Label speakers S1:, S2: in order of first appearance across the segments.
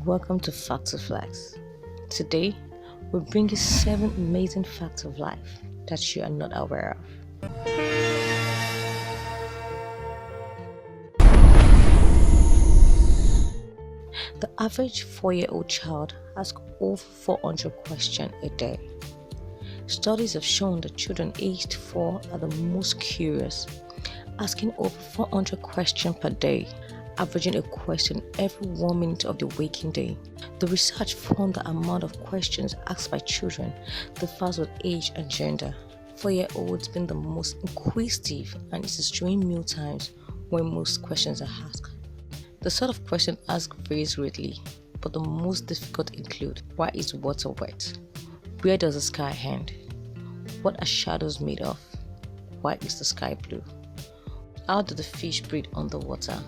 S1: Welcome to Factoflix. Today, we bring you 7 amazing facts of life that you are not aware of. The average 4-year-old child asks over 400 questions a day. Studies have shown that children aged 4 are the most curious, asking over 400 questions per day, averaging a question every 1 minute of the waking day. The research found the amount of questions asked by children differs with age and gender. 4-year-olds being the most inquisitive, and it is during meal times when most questions are asked. The sort of question asked varies greatly, but the most difficult include: why is water wet? Where does the sky end? What are shadows made of? Why is the sky blue? How do the fish breathe underwater?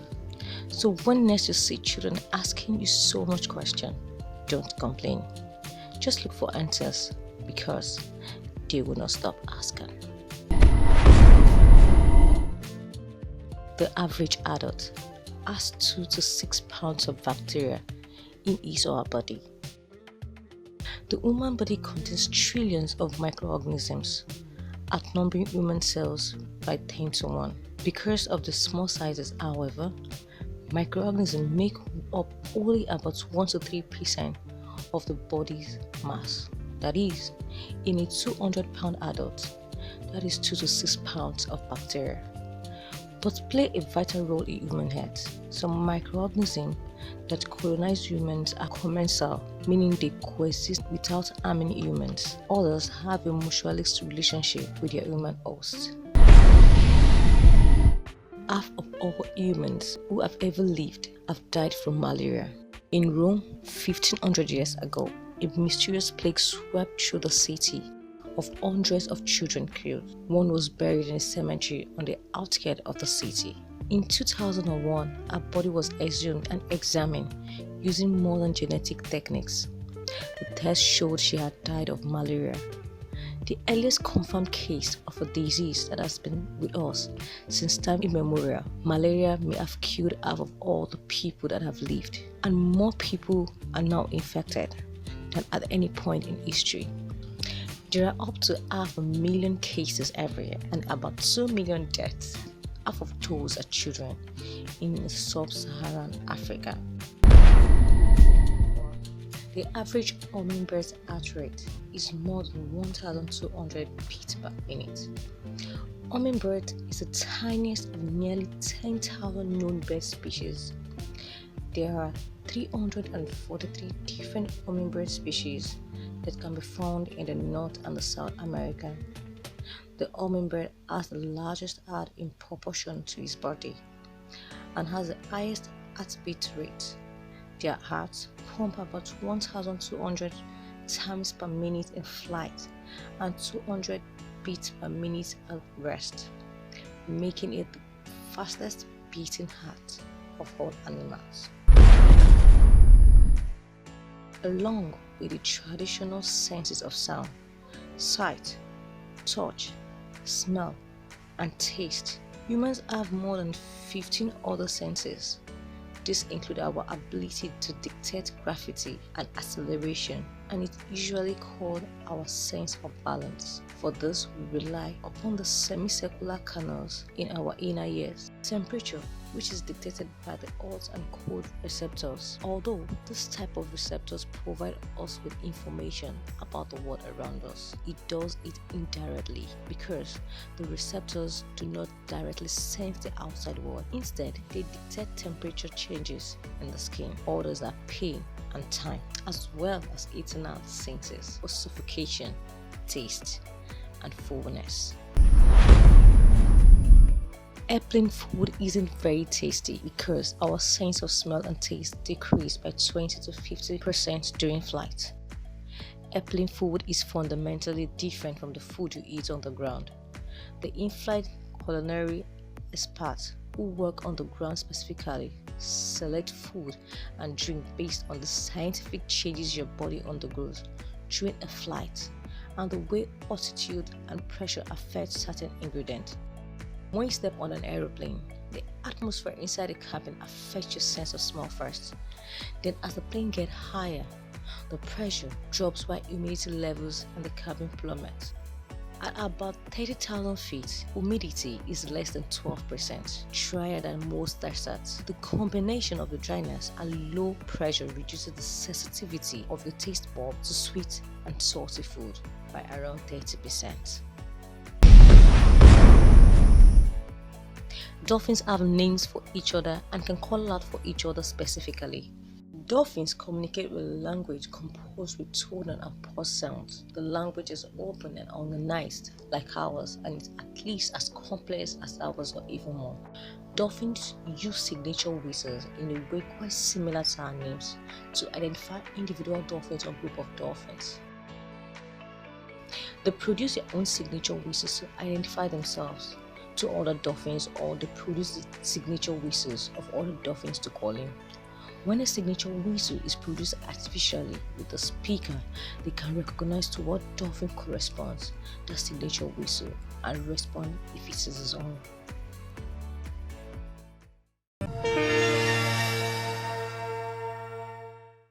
S1: So when next you see children asking you so much question, don't complain. Just look for answers, because they will not stop asking. The average adult has 2 to 6 pounds of bacteria in his or her body. The human body contains trillions of microorganisms, outnumbering human cells by 10 to 1. Because of the small sizes, however, microorganisms make up only about 1 to 3% of the body's mass. That is, in a 200-pound adult, that is 2 to 6 pounds of bacteria, but play a vital role in human health. Some microorganisms that colonize humans are commensal, meaning they coexist without harming humans. Others have a mutualistic relationship with their human host. Half of all humans who have ever lived have died from malaria. In Rome, 1500 years ago, a mysterious plague swept through the city, of hundreds of children killed. One was buried in a cemetery on the outskirts of the city. In 2001, her body was exhumed and examined using modern genetic techniques. The test showed she had died of malaria, the earliest confirmed case of a disease that has been with us since time immemorial. Malaria may have killed half of all the people that have lived, and more people are now infected than at any point in history. There are up to 500,000 cases every year and about 2 million deaths. Half of those are children in sub-Saharan Africa. The average hummingbird's heart rate is more than 1,200 beats per minute. Hummingbird is the tiniest of nearly 10,000 known bird species. There are 343 different hummingbird species that can be found in the North and the South America. The hummingbird has the largest heart in proportion to its body and has the highest heartbeat rate. Their hearts pump about 1,200 times per minute in flight and 200 beats per minute at rest, making it the fastest beating heart of all animals. Along with the traditional senses of sound, sight, touch, smell, and taste, humans have more than 15 other senses. These include our ability to dictate gravity and acceleration, and it's usually called our sense of balance. For this, we rely upon the semicircular canals in our inner ears. Temperature, which is dictated by the hot and cold receptors. Although this type of receptors provide us with information about the world around us, it does it indirectly because the receptors do not directly sense the outside world. Instead, they dictate temperature changes in the skin. Others are pain and time, as well as internal senses for suffocation, taste, and fullness. Airplane food isn't very tasty because our sense of smell and taste decrease by 20 to 50% during flight. Airplane food is fundamentally different from the food you eat on the ground. The in-flight culinary experts who work on the ground specifically select food and drink based on the scientific changes your body undergoes during a flight and the way altitude and pressure affect certain ingredients. When you step on an aeroplane, the atmosphere inside the cabin affects your sense of smell first. Then as the plane gets higher, the pressure drops while humidity levels in the cabin plummet. At about 30,000 feet, humidity is less than 12%, drier than most deserts. The combination of the dryness and low pressure reduces the sensitivity of the taste bulb to sweet and salty food by around 30%. Dolphins have names for each other and can call out for each other specifically. Dolphins communicate with language composed with tonal and pause sounds. The language is open and organized like ours, and it's at least as complex as ours or even more. Dolphins use signature whistles in a way quite similar to our names to identify individual dolphins or group of dolphins. They produce their own signature whistles to identify themselves to other dolphins, or they produce the signature whistles of other dolphins to call in. When a signature whistle is produced artificially with a speaker, they can recognize to what dolphin corresponds that signature whistle and respond if it is his own.